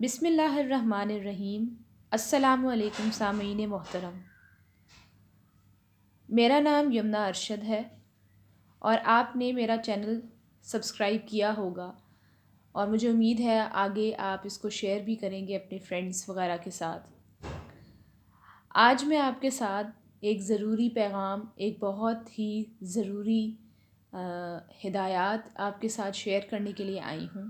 بسم اللہ الرحمن الرحیم۔ السلام علیکم سامعین محترم، میرا نام یمنا ارشد ہے اور آپ نے میرا چینل سبسکرائب کیا ہوگا اور مجھے امید ہے آگے آپ اس کو شیئر بھی کریں گے اپنے فرینڈز وغیرہ کے ساتھ۔ آج میں آپ کے ساتھ ایک ضروری پیغام، ایک بہت ہی ضروری ہدایات آپ کے ساتھ شیئر کرنے کے لیے آئی ہوں۔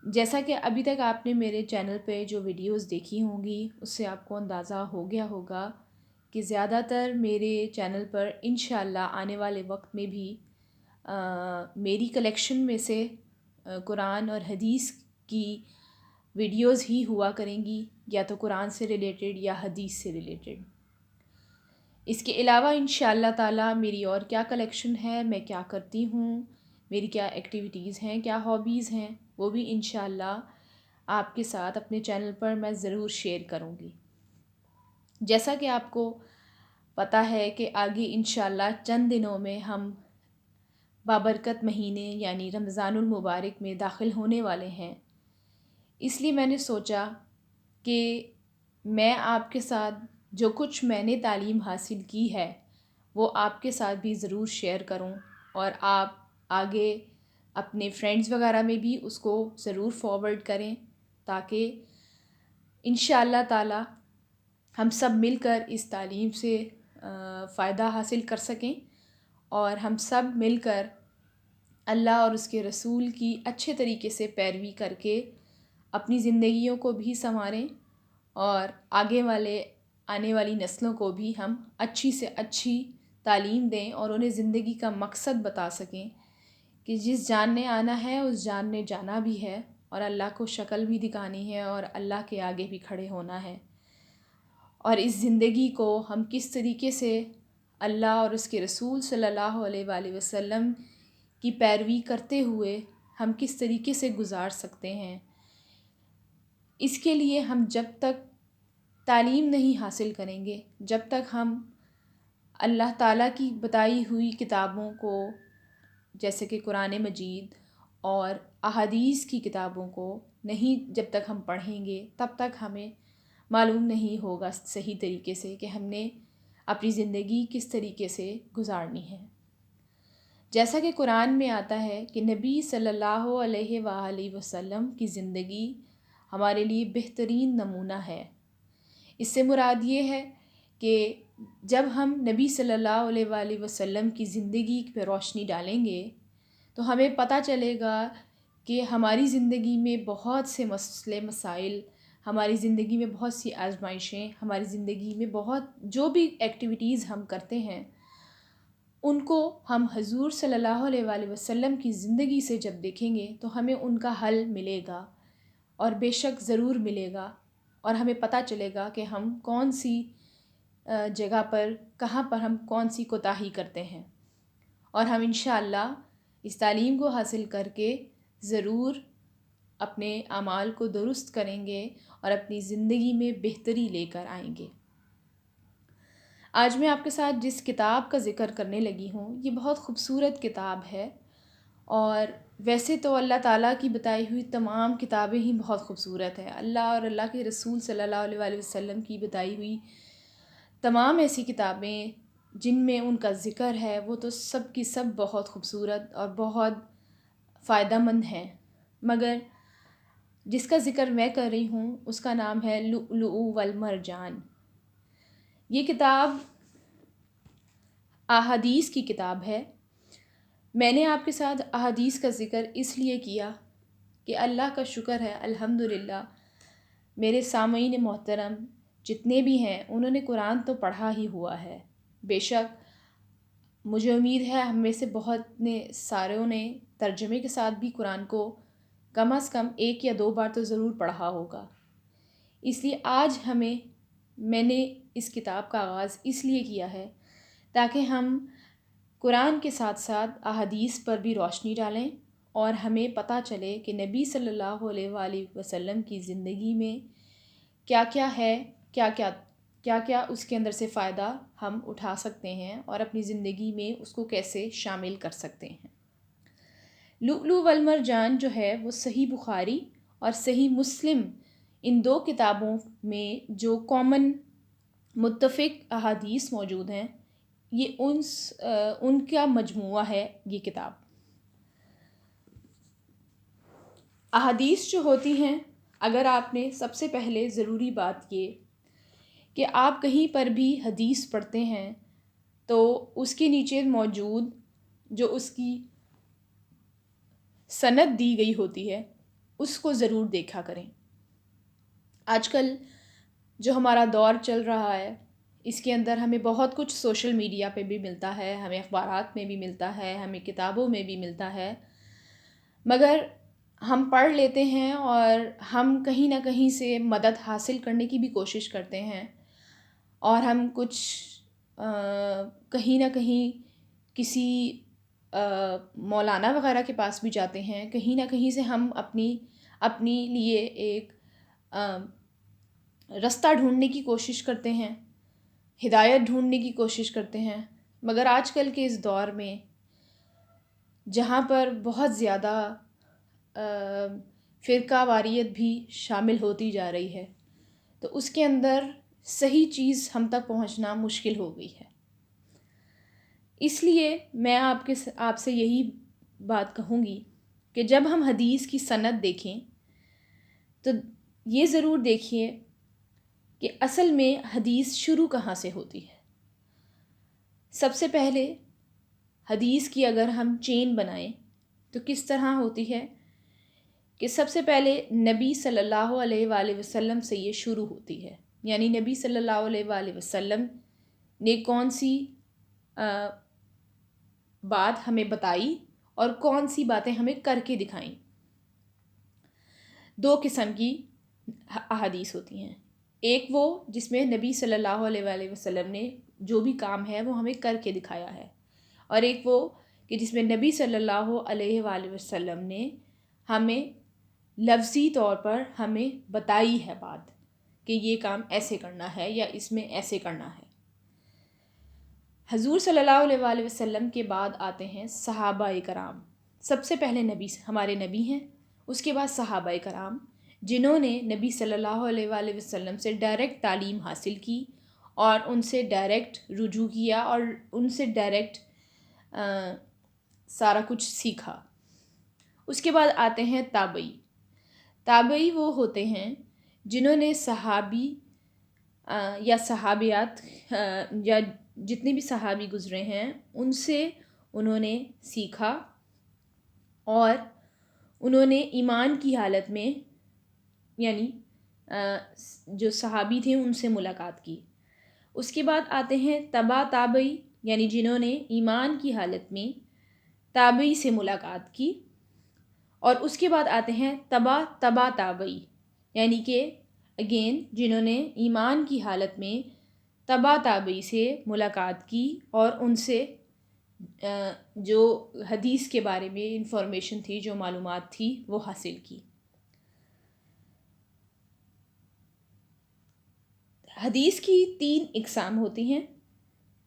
جیسا کہ ابھی تک آپ نے میرے چینل پہ جو ویڈیوز دیکھی ہوں گی اس سے آپ کو اندازہ ہو گیا ہوگا کہ زیادہ تر میرے چینل پر انشاءاللہ آنے والے وقت میں بھی میری کلیکشن میں سے قرآن اور حدیث کی ویڈیوز ہی ہوا کریں گی، یا تو قرآن سے ریلیٹڈ یا حدیث سے ریلیٹڈ۔ اس کے علاوہ انشاءاللہ تعالی میری اور کیا کلیکشن ہے، میں کیا کرتی ہوں، میری کیا ایکٹیویٹیز ہیں، کیا ہابیز ہیں، وہ بھی انشاءاللہ آپ کے ساتھ اپنے چینل پر میں ضرور شیئر کروں گی۔ جیسا کہ آپ کو پتہ ہے کہ آگے انشاءاللہ چند دنوں میں ہم بابرکت مہینے یعنی رمضان المبارک میں داخل ہونے والے ہیں، اس لیے میں نے سوچا کہ میں آپ کے ساتھ جو کچھ میں نے تعلیم حاصل کی ہے وہ آپ کے ساتھ بھی ضرور شیئر کروں، اور آپ آگے اپنے فرینڈز وغیرہ میں بھی اس کو ضرور فارورڈ کریں تاکہ انشاءاللہ تعالی ہم سب مل کر اس تعلیم سے فائدہ حاصل کر سکیں، اور ہم سب مل کر اللہ اور اس کے رسول کی اچھے طریقے سے پیروی کر کے اپنی زندگیوں کو بھی سنواریں، اور آنے والی نسلوں کو بھی ہم اچھی سے اچھی تعلیم دیں اور انہیں زندگی کا مقصد بتا سکیں کہ جس جان نے آنا ہے اس جان نے جانا بھی ہے، اور اللہ کو شکل بھی دکھانی ہے اور اللہ کے آگے بھی کھڑے ہونا ہے، اور اس زندگی کو ہم کس طریقے سے اللہ اور اس کے رسول صلی اللہ علیہ وآلہ وسلم کی پیروی کرتے ہوئے ہم کس طریقے سے گزار سکتے ہیں۔ اس کے لیے ہم جب تک تعلیم نہیں حاصل کریں گے، جب تک ہم اللہ تعالیٰ کی بتائی ہوئی کتابوں کو جیسے کہ قرآن مجید اور احادیث کی کتابوں کو نہیں جب تک ہم پڑھیں گے، تب تک ہمیں معلوم نہیں ہوگا صحیح طریقے سے کہ ہم نے اپنی زندگی کس طریقے سے گزارنی ہے۔ جیسا کہ قرآن میں آتا ہے کہ نبی صلی اللہ علیہ وآلہ وسلم کی زندگی ہمارے لیے بہترین نمونہ ہے۔ اس سے مراد یہ ہے کہ جب ہم نبی صلی اللہ علیہ وآلہ وسلم کی زندگی پہ روشنی ڈالیں گے تو ہمیں پتہ چلے گا کہ ہماری زندگی میں بہت سے مسئلے مسائل، ہماری زندگی میں بہت سی آزمائشیں، ہماری زندگی میں بہت جو بھی ایکٹیویٹیز ہم کرتے ہیں ان کو ہم حضور صلی اللہ علیہ وآلہ وسلم کی زندگی سے جب دیکھیں گے تو ہمیں ان کا حل ملے گا، اور بے شک ضرور ملے گا، اور ہمیں پتہ چلے گا کہ ہم کون سی جگہ پر، کہاں پر ہم کون سی کوتاہی کرتے ہیں، اور ہم انشاءاللہ اس تعلیم کو حاصل کر کے ضرور اپنے اعمال کو درست کریں گے اور اپنی زندگی میں بہتری لے کر آئیں گے۔ آج میں آپ کے ساتھ جس کتاب کا ذکر کرنے لگی ہوں یہ بہت خوبصورت کتاب ہے، اور ویسے تو اللہ تعالیٰ کی بتائی ہوئی تمام کتابیں ہی بہت خوبصورت ہیں۔ اللہ اور اللہ کے رسول صلی اللہ علیہ وآلہ وسلم کی بتائی ہوئی تمام ایسی کتابیں جن میں ان کا ذکر ہے وہ تو سب کی سب بہت خوبصورت اور بہت فائدہ مند ہیں، مگر جس کا ذکر میں کر رہی ہوں اس کا نام ہے لؤلؤ والمرجان۔ یہ کتاب احادیث کی کتاب ہے۔ میں نے آپ کے ساتھ احادیث کا ذکر اس لیے کیا کہ اللہ کا شکر ہے الحمدللہ میرے سامعین محترم جتنے بھی ہیں انہوں نے قرآن تو پڑھا ہی ہوا ہے۔ بے شک مجھے امید ہے ہم میں سے بہت ساروں نے ترجمے کے ساتھ بھی قرآن کو کم از کم 1 یا 2 بار تو ضرور پڑھا ہوگا۔ اس لیے آج میں نے اس کتاب کا آغاز اس لیے کیا ہے تاکہ ہم قرآن کے ساتھ ساتھ احادیث پر بھی روشنی ڈالیں، اور ہمیں پتہ چلے کہ نبی صلی اللہ علیہ وآلہ وسلم کی زندگی میں کیا کیا ہے، کیا کیا اس کے اندر سے فائدہ ہم اٹھا سکتے ہیں اور اپنی زندگی میں اس کو کیسے شامل کر سکتے ہیں۔ لؤلؤ والمرجان جو ہے وہ صحیح بخاری اور صحیح مسلم، ان دو کتابوں میں جو کامن متفق احادیث موجود ہیں، یہ ان کا مجموعہ ہے یہ کتاب۔ احادیث جو ہوتی ہیں، اگر آپ نے سب سے پہلے ضروری بات یہ کہ آپ کہیں پر بھی حدیث پڑھتے ہیں تو اس کے نیچے موجود جو اس کی سند دی گئی ہوتی ہے اس کو ضرور دیکھا کریں۔ آج کل جو ہمارا دور چل رہا ہے اس کے اندر ہمیں بہت کچھ سوشل میڈیا پہ بھی ملتا ہے، ہمیں اخبارات میں بھی ملتا ہے، ہمیں کتابوں میں بھی ملتا ہے، مگر ہم پڑھ لیتے ہیں اور ہم کہیں نہ کہیں سے مدد حاصل کرنے کی بھی کوشش کرتے ہیں، اور ہم کچھ کہیں نہ کہیں کسی مولانا وغیرہ کے پاس بھی جاتے ہیں، کہیں نہ کہیں سے ہم اپنی لیے ایک رستہ ڈھونڈنے کی کوشش کرتے ہیں، ہدایت ڈھونڈنے کی کوشش کرتے ہیں، مگر آج کل کے اس دور میں جہاں پر بہت زیادہ فرقہ واریت بھی شامل ہوتی جا رہی ہے، تو اس کے اندر صحیح چیز ہم تک پہنچنا مشکل ہو گئی ہے۔ اس لیے میں آپ سے یہی بات کہوں گی کہ جب ہم حدیث کی سند دیکھیں تو یہ ضرور دیکھیے کہ اصل میں حدیث شروع کہاں سے ہوتی ہے۔ سب سے پہلے حدیث کی اگر ہم چین بنائیں تو کس طرح ہوتی ہے کہ سب سے پہلے نبی صلی اللہ علیہ وآلہ وسلم سے یہ شروع ہوتی ہے، یعنی نبی صلی اللہ علیہ وآلہ وسلم نے کون سی بات ہمیں بتائی اور کون سی باتیں ہمیں کر کے دکھائیں۔ دو قسم کی احادیث ہوتی ہیں، ایک وہ جس میں نبی صلی اللہ علیہ وآلہ وسلم نے جو بھی کام ہے وہ ہمیں کر کے دکھایا ہے، اور ایک وہ کہ جس میں نبی صلی اللہ علیہ وآلہ وسلم نے ہمیں لفظی طور پر ہمیں بتائی ہے بات کہ یہ کام ایسے کرنا ہے یا اس میں ایسے کرنا ہے۔ حضور صلی اللہ علیہ وآلہ وسلم کے بعد آتے ہیں صحابہ کرام۔ سب سے پہلے ہمارے نبی ہیں، اس کے بعد صحابہ کرام جنہوں نے نبی صلی اللہ علیہ وآلہ وسلم سے ڈائریکٹ تعلیم حاصل کی اور ان سے ڈائریکٹ رجوع کیا اور ان سے ڈائریکٹ سارا کچھ سیکھا۔ اس کے بعد آتے ہیں تابعی۔ تابعی وہ ہوتے ہیں جنہوں نے صحابی یا صحابیات یا جتنے بھی صحابی گزرے ہیں ان سے انہوں نے سیکھا اور انہوں نے ایمان کی حالت میں، یعنی جو صحابی تھے ان سے ملاقات کی۔ اس کے بعد آتے ہیں تبع تابعی، یعنی جنہوں نے ایمان کی حالت میں تابعی سے ملاقات کی، اور اس کے بعد آتے ہیں تبع تابعی، یعنی کہ اگین جنہوں نے ایمان کی حالت میں تبع تابعی سے ملاقات کی اور ان سے جو حدیث کے بارے میں انفارمیشن تھی، جو معلومات تھی وہ حاصل کی۔ حدیث کی 3 اقسام ہوتی ہیں،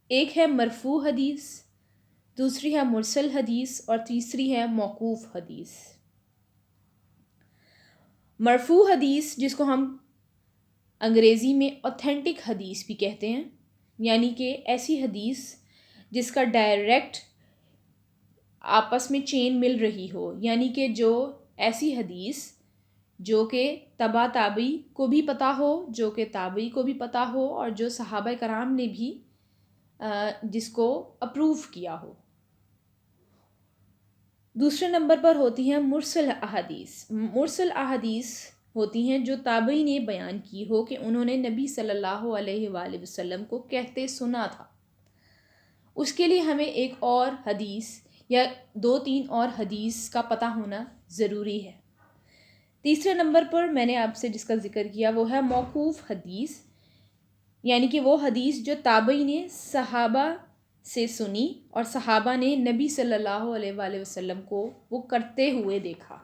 ایک ہے مرفوع حدیث، دوسری ہے مرسل حدیث اور تیسری ہے موقوف حدیث۔ مرفوع حدیث جس کو ہم انگریزی میں اوتھینٹک حدیث بھی کہتے ہیں، یعنی کہ ایسی حدیث جس کا ڈائریکٹ آپس میں چین مل رہی ہو، یعنی کہ جو ایسی حدیث جو کہ تبع تابعی کو بھی پتہ ہو، جو کہ تابعی کو بھی پتہ ہو، اور جو صحابہ کرام نے بھی جس کو اپروو کیا ہو۔ دوسرے نمبر پر ہوتی ہیں مرسل احادیث۔ مرسل احادیث ہوتی ہیں جو تابعی نے بیان کی ہو کہ انہوں نے نبی صلی اللہ علیہ وآلہ وسلم کو کہتے سنا تھا۔ اس کے لیے ہمیں ایک اور حدیث یا 2-3 اور حدیث کا پتہ ہونا ضروری ہے۔ تیسرے نمبر پر میں نے آپ سے جس کا ذکر کیا وہ ہے موقوف حدیث، یعنی کہ وہ حدیث جو تابعی نے صحابہ سے سنی اور صحابہ نے نبی صلی اللہ علیہ وآلہ وسلم کو وہ کرتے ہوئے دیکھا۔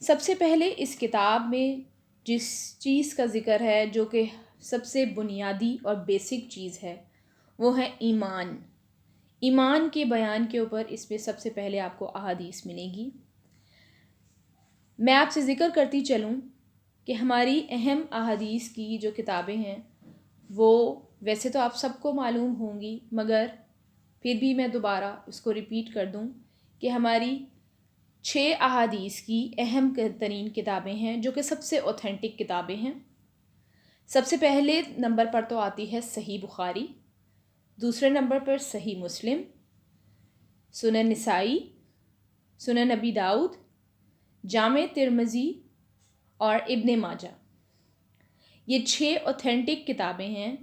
سب سے پہلے اس کتاب میں جس چیز کا ذکر ہے جو کہ سب سے بنیادی اور بیسک چیز ہے وہ ہے ایمان۔ ایمان کے بیان کے اوپر اس میں سب سے پہلے آپ کو احادیث ملے گی۔ میں آپ سے ذکر کرتی چلوں کہ ہماری اہم احادیث کی جو کتابیں ہیں وہ ویسے تو آپ سب کو معلوم ہوں گی، مگر پھر بھی میں دوبارہ اس کو ریپیٹ کر دوں کہ ہماری 6 احادیث کی اہم ترین کتابیں ہیں جو کہ سب سے اوتھینٹک کتابیں ہیں۔ سب سے پہلے نمبر پر تو آتی ہے صحیح بخاری، دوسرے نمبر پر صحیح مسلم، سنن نسائی، سنن نبی داؤد، جامع ترمذی اور ابن ماجہ۔ یہ 6 اوتھینٹک کتابیں ہیں،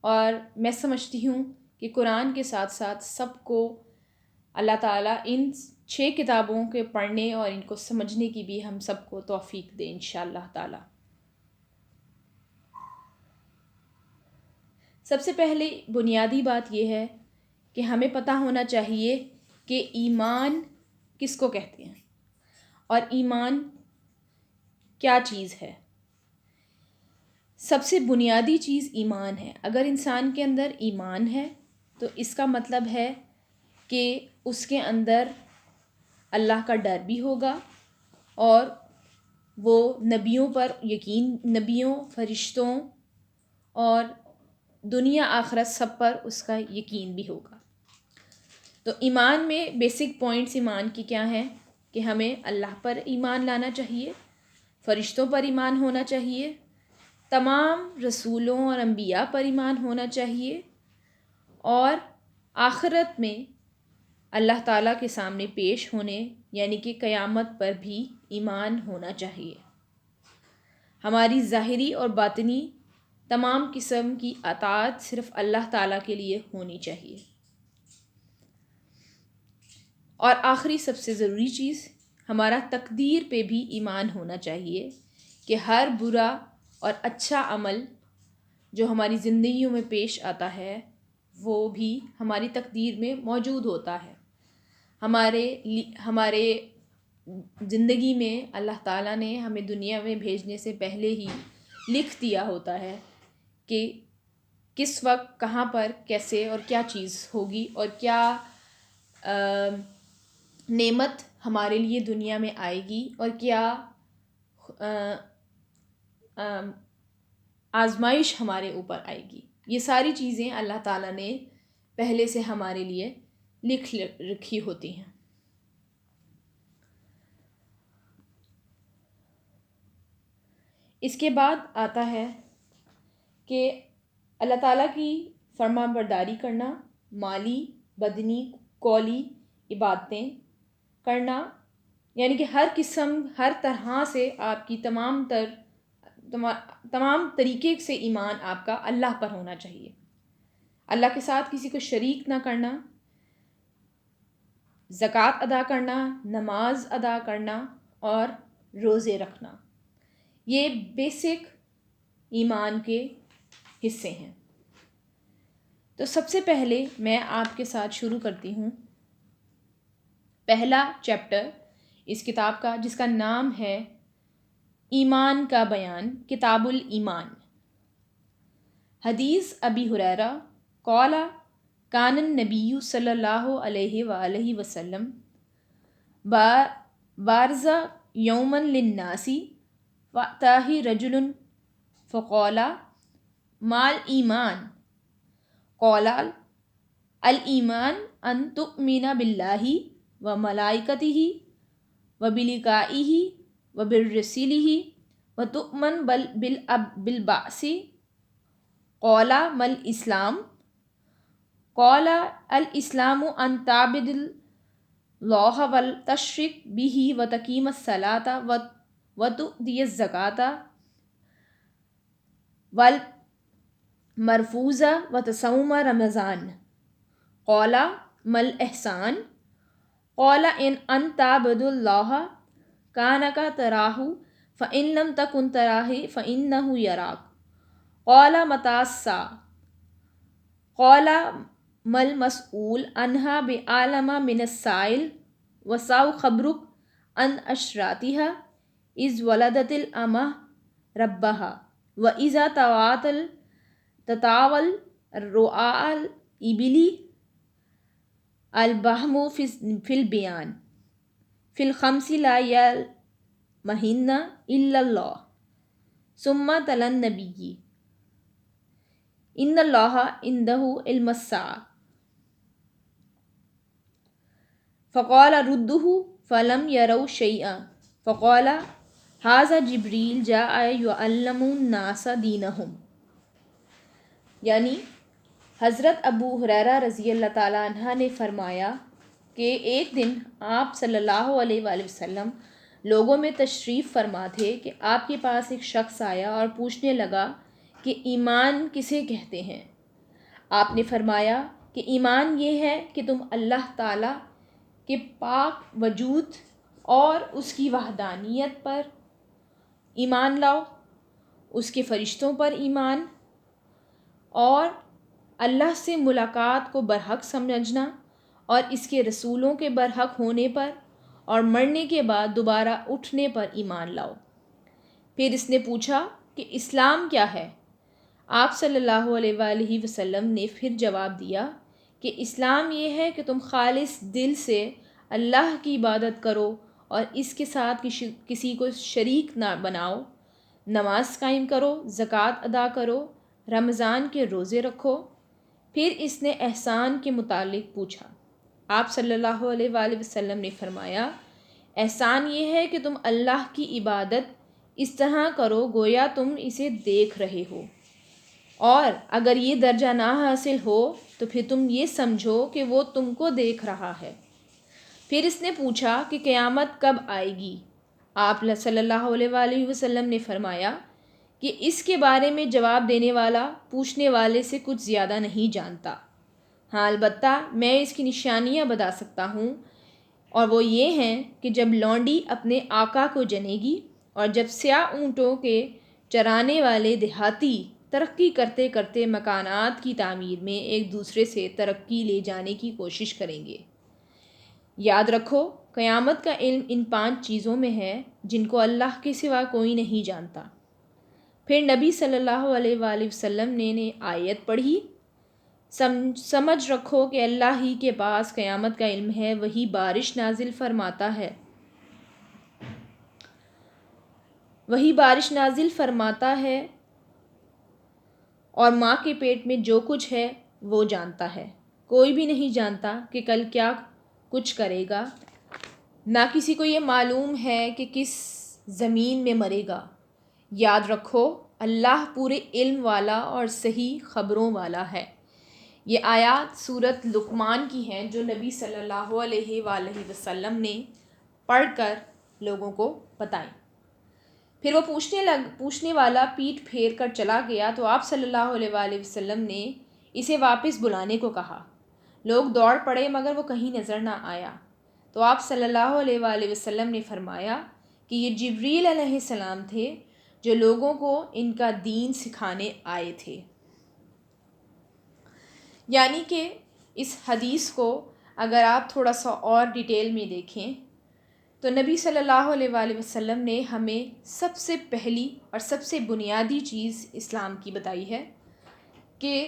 اور میں سمجھتی ہوں کہ قرآن کے ساتھ ساتھ سب کو اللہ تعالیٰ ان 6 کتابوں کے پڑھنے اور ان کو سمجھنے کی بھی ہم سب کو توفیق دے انشاءاللہ تعالیٰ۔ سب سے پہلے بنیادی بات یہ ہے کہ ہمیں پتہ ہونا چاہیے کہ ایمان کس کو کہتے ہیں اور ایمان کیا چیز ہے۔ سب سے بنیادی چیز ایمان ہے۔ اگر انسان کے اندر ایمان ہے تو اس کا مطلب ہے کہ اس کے اندر اللہ کا ڈر بھی ہوگا اور وہ نبیوں پر یقین، نبیوں، فرشتوں اور دنیا آخرت سب پر اس کا یقین بھی ہوگا۔ تو ایمان میں بیسک پوائنٹس ایمان کی کیا ہیں کہ ہمیں اللہ پر ایمان لانا چاہیے، فرشتوں پر ایمان ہونا چاہیے، تمام رسولوں اور انبیاء پر ایمان ہونا چاہیے، اور آخرت میں اللہ تعالیٰ کے سامنے پیش ہونے یعنی کہ قیامت پر بھی ایمان ہونا چاہیے۔ ہماری ظاہری اور باطنی تمام قسم کی اطاعت صرف اللہ تعالیٰ کے لیے ہونی چاہیے۔ اور آخری سب سے ضروری چیز، ہمارا تقدیر پہ بھی ایمان ہونا چاہیے کہ ہر برا اور اچھا عمل جو ہماری زندگیوں میں پیش آتا ہے وہ بھی ہماری تقدیر میں موجود ہوتا ہے۔ ہمارے زندگی میں اللہ تعالیٰ نے ہمیں دنیا میں بھیجنے سے پہلے ہی لکھ دیا ہوتا ہے کہ کس وقت کہاں پر کیسے اور کیا چیز ہوگی اور کیا نعمت ہمارے لیے دنیا میں آئے گی اور کیا آزمائش ہمارے اوپر آئے گی۔ یہ ساری چیزیں اللہ تعالیٰ نے پہلے سے ہمارے لیے لکھ رکھی ہوتی ہیں۔ اس کے بعد آتا ہے کہ اللہ تعالیٰ کی فرما برداری کرنا، مالی، بدنی، قولی عبادتیں کرنا، یعنی کہ ہر قسم، ہر طرح سے آپ کی تمام طریقے سے ایمان آپ کا اللہ پر ہونا چاہیے۔ اللہ کے ساتھ کسی کو شریک نہ کرنا، زکوٰۃ ادا کرنا، نماز ادا کرنا اور روزے رکھنا، یہ بیسک ایمان کے حصے ہیں۔ تو سب سے پہلے میں آپ کے ساتھ شروع کرتی ہوں پہلا چیپٹر اس کتاب کا، جس کا نام ہے ایمان کا بیان، کتاب الایمان۔ حدیث ابی ہریرہ قال کان النبی صلی اللہ علیہ وآلہ وسلم بارز یوما للناس فأتاه رجل فقال ما الایمان قال الایمان ان تؤمن باللہ وملائکتہ وبلقائہ وبرسلہ وتؤمن بالبعث قال ما الاسلام قال الاسلام ان تعبد اللہ وتشرک بہ وتقیم الصلاۃ وتؤتی الزکاۃ والمرفوض وتصوم رمضان قال ما الاحسان قال ان تعبد اللہ کانک تراہ فإن لم تکن تراہ فإنہ یراک قال متی الساعة قال ما المسؤول عنہا بعلم من السائل وسع خبرک عن اشراطها اذ ولدت الامہ ربہا واذا تطاول رعاء الابل البہم فی البیان فی الخمس لا مہین الا اللہ ثم تلا النبی ان اللہ عندہ علم الساعۃ فقال ردہ فلم یروا شیئا فقال ھذا جبریل جاء یعلم الناس دینہم۔ یعنی حضرت ابو ہریرہ رضی اللہ تعالیٰ عنہ نے فرمایا کہ ایک دن آپ صلی اللہ علیہ وآلہ وسلم لوگوں میں تشریف فرما تھے کہ آپ کے پاس ایک شخص آیا اور پوچھنے لگا کہ ایمان کسے کہتے ہیں؟ آپ نے فرمایا کہ ایمان یہ ہے کہ تم اللہ تعالیٰ کے پاک وجود اور اس کی وحدانیت پر ایمان لاؤ، اس کے فرشتوں پر ایمان، اور اللہ سے ملاقات کو برحق سمجھنا اور اس کے رسولوں کے برحق ہونے پر اور مرنے کے بعد دوبارہ اٹھنے پر ایمان لاؤ۔ پھر اس نے پوچھا کہ اسلام کیا ہے؟ آپ صلی اللہ علیہ وآلہ وسلم نے پھر جواب دیا کہ اسلام یہ ہے کہ تم خالص دل سے اللہ کی عبادت کرو اور اس کے ساتھ کسی کو شریک نہ بناؤ، نماز قائم کرو، زکوٰۃ ادا کرو، رمضان کے روزے رکھو۔ پھر اس نے احسان کے متعلق پوچھا۔ آپ صلی اللہ علیہ وآلہ وسلم نے فرمایا، احسان یہ ہے کہ تم اللہ کی عبادت اس طرح کرو گویا تم اسے دیکھ رہے ہو، اور اگر یہ درجہ نہ حاصل ہو تو پھر تم یہ سمجھو کہ وہ تم کو دیکھ رہا ہے۔ پھر اس نے پوچھا کہ قیامت کب آئے گی؟ آپ صلی اللہ علیہ وآلہ وسلم نے فرمایا کہ اس کے بارے میں جواب دینے والا پوچھنے والے سے کچھ زیادہ نہیں جانتا، ہاں البتہ میں اس کی نشانیاں بتا سکتا ہوں، اور وہ یہ ہیں کہ جب لونڈی اپنے آقا کو جنے گی اور جب سیاہ اونٹوں کے چرانے والے دیہاتی ترقی کرتے کرتے مکانات کی تعمیر میں ایک دوسرے سے ترقی لے جانے کی کوشش کریں گے۔ یاد رکھو، قیامت کا علم ان 5 چیزوں میں ہے جن کو اللہ کے سوا کوئی نہیں جانتا۔ پھر نبی صلی اللہ علیہ وآلہ وسلم نے آیت پڑھی، سمجھ رکھو کہ اللہ ہی کے پاس قیامت کا علم ہے، وہی بارش نازل فرماتا ہے اور ماں کے پیٹ میں جو کچھ ہے وہ جانتا ہے۔ کوئی بھی نہیں جانتا کہ کل کیا کچھ کرے گا، نہ کسی کو یہ معلوم ہے کہ کس زمین میں مرے گا۔ یاد رکھو، اللہ پورے علم والا اور صحیح خبروں والا ہے۔ یہ آیات سورۃ لقمان کی ہیں جو نبی صلی اللہ علیہ وآلہ وسلم نے پڑھ کر لوگوں کو بتائیں۔ پھر وہ پوچھنے والا پیٹھ پھیر کر چلا گیا تو آپ صلی اللہ علیہ وآلہ وسلم نے اسے واپس بلانے کو کہا۔ لوگ دوڑ پڑے مگر وہ کہیں نظر نہ آیا، تو آپ صلی اللہ علیہ وآلہ وسلم نے فرمایا کہ یہ جبریل علیہ السلام تھے جو لوگوں کو ان کا دین سکھانے آئے تھے۔ یعنی کہ اس حدیث کو اگر آپ تھوڑا سا اور ڈیٹیل میں دیکھیں تو نبی صلی اللہ علیہ وآلہ وسلم نے ہمیں سب سے پہلی اور سب سے بنیادی چیز اسلام کی بتائی ہے کہ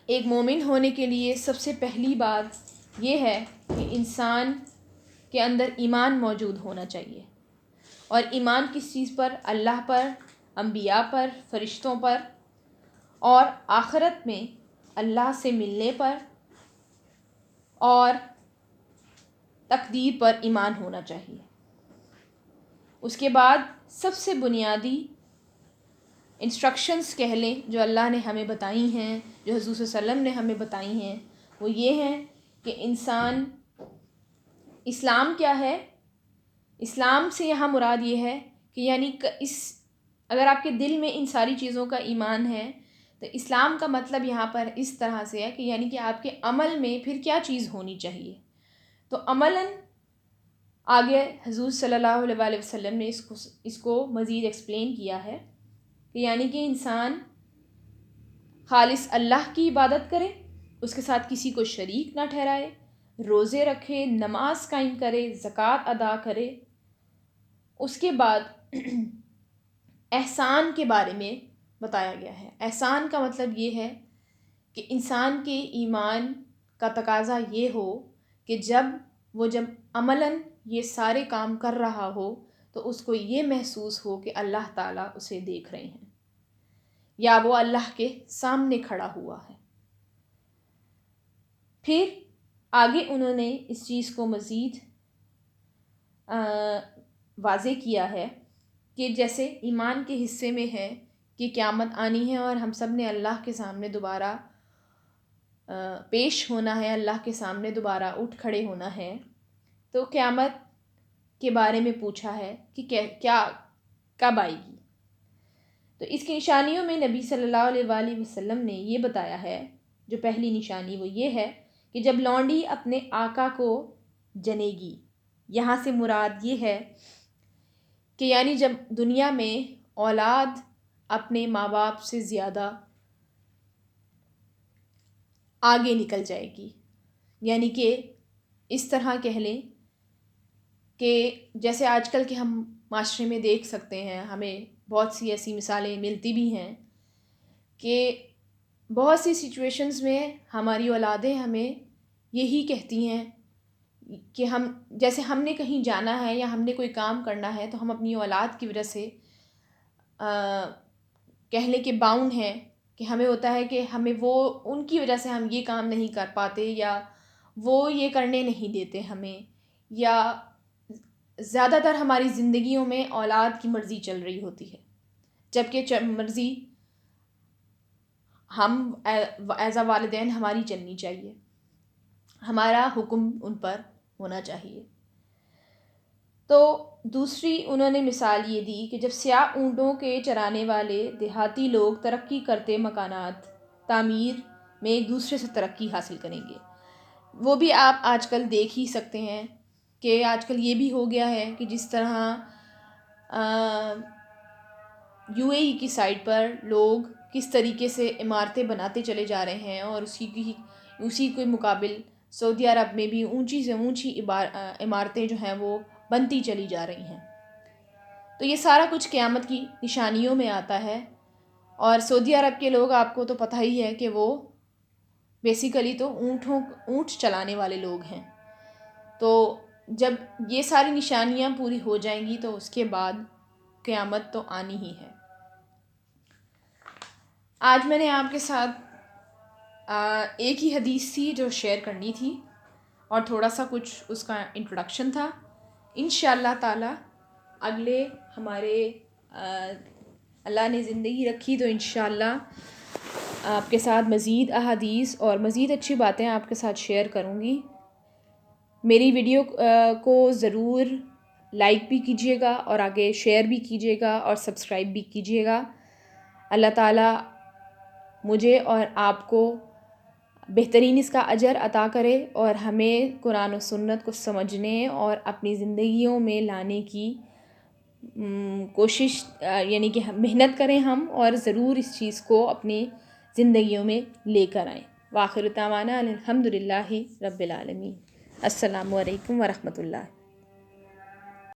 ایک مومن ہونے کے لیے سب سے پہلی بات یہ ہے کہ انسان کے اندر ایمان موجود ہونا چاہیے۔ اور ایمان کس چیز پر؟ اللہ پر، انبیاء پر، فرشتوں پر، اور آخرت میں اللہ سے ملنے پر اور تقدیر پر ایمان ہونا چاہیے۔ اس کے بعد سب سے بنیادی انسٹرکشنز کہہ لیں جو اللہ نے ہمیں بتائی ہیں، جو حضور صلی اللہ علیہ وسلم نے ہمیں بتائی ہیں، وہ یہ ہیں کہ اسلام کیا ہے؟ اسلام سے یہاں مراد یہ ہے کہ یعنی اگر آپ کے دل میں ان ساری چیزوں کا ایمان ہے تو اسلام کا مطلب یہاں پر اس طرح سے ہے کہ یعنی کہ آپ کے عمل میں پھر کیا چیز ہونی چاہیے۔ تو عملاً آگے حضور صلی اللہ علیہ وآلہ وسلم نے اس کو مزید ایکسپلین کیا ہے کہ یعنی کہ انسان خالص اللہ کی عبادت کرے، اس کے ساتھ کسی کو شریک نہ ٹھہرائے، روزے رکھے، نماز قائم کرے، زکوٰۃ ادا کرے۔ اس کے بعد احسان کے بارے میں بتایا گیا ہے۔ احسان کا مطلب یہ ہے کہ انسان کے ایمان کا تقاضا یہ ہو کہ جب عملاً یہ سارے کام کر رہا ہو تو اس کو یہ محسوس ہو کہ اللہ تعالیٰ اسے دیکھ رہے ہیں یا وہ اللہ کے سامنے کھڑا ہوا ہے۔ پھر آگے انہوں نے اس چیز کو مزید واضح کیا ہے کہ جیسے ایمان کے حصے میں ہے کہ قیامت آنی ہے اور ہم سب نے اللہ کے سامنے دوبارہ پیش ہونا ہے، اللہ کے سامنے دوبارہ اٹھ کھڑے ہونا ہے، تو قیامت کے بارے میں پوچھا ہے کہ کیا کب آئے گی۔ تو اس کی نشانیوں میں نبی صلی اللہ علیہ وآلہ وسلم نے یہ بتایا ہے، جو پہلی نشانی وہ یہ ہے کہ جب لونڈی اپنے آقا کو جنے گی، یہاں سے مراد یہ ہے کہ یعنی جب دنیا میں اولاد اپنے ماں باپ سے زیادہ آگے نکل جائے گی، یعنی کہ اس طرح کہہ لیں کہ جیسے آج کل کے ہم معاشرے میں دیکھ سکتے ہیں، ہمیں بہت سی ایسی مثالیں ملتی بھی ہیں کہ بہت سی سچویشنز میں ہماری اولادیں ہمیں یہی کہتی ہیں کہ جیسے ہم نے کہیں جانا ہے یا ہم نے کوئی کام کرنا ہے تو ہم اپنی اولاد کی وجہ سے کہہ لیں کہ باؤنڈ ہیں، کہ ہمیں ہوتا ہے کہ ہمیں وہ ان کی وجہ سے ہم یہ کام نہیں کر پاتے یا وہ یہ کرنے نہیں دیتے ہمیں، یا زیادہ تر ہماری زندگیوں میں اولاد کی مرضی چل رہی ہوتی ہے، جبکہ مرضی ہم ایز اے والدین ہماری چلنی چاہیے، ہمارا حکم ان پر ہونا چاہیے۔ تو دوسری انہوں نے مثال یہ دی کہ جب سیاہ اونٹوں کے چرانے والے دیہاتی لوگ ترقی کرتے مکانات تعمیر میں ایک دوسرے سے ترقی حاصل کریں گے، وہ بھی آپ آج کل دیکھ ہی سکتے ہیں کہ آج کل یہ بھی ہو گیا ہے کہ جس طرح UAE کی سائٹ پر لوگ کس طریقے سے عمارتیں بناتے چلے جا رہے ہیں، اور اسی کے مقابل سعودی عرب میں بھی اونچی سے اونچی عمارتیں جو ہیں وہ بنتی چلی جا رہی ہیں۔ تو یہ سارا کچھ قیامت کی نشانیوں میں آتا ہے، اور سعودی عرب کے لوگ آپ کو تو پتہ ہی ہے کہ وہ بیسیکلی تو اونٹ چلانے والے لوگ ہیں۔ تو جب یہ ساری نشانیاں پوری ہو جائیں گی تو اس کے بعد قیامت تو آنی ہی ہے۔ آج میں نے آپ کے ساتھ ایک ہی حدیث تھی جو شیئر کرنی تھی، اور تھوڑا سا کچھ اس کا انٹروڈکشن تھا۔ انشاءاللہ تعالی اگلے ہمارے اللہ نے زندگی رکھی تو انشاءاللہ آپ کے ساتھ مزید احادیث اور مزید اچھی باتیں آپ کے ساتھ شیئر کروں گی۔ میری ویڈیو کو ضرور لائک بھی کیجیے گا اور آگے شیئر بھی کیجیے گا اور سبسکرائب بھی کیجیے گا۔ اللہ تعالیٰ مجھے اور آپ کو بہترین اس کا اجر عطا کرے، اور ہمیں قرآن و سنت کو سمجھنے اور اپنی زندگیوں میں لانے کی کوشش، یعنی کہ محنت کریں ہم، اور ضرور اس چیز کو اپنی زندگیوں میں لے کر آئیں۔ وآخر دعوانا الحمدللہ رب العالمین۔ السلام علیکم ورحمۃ اللہ۔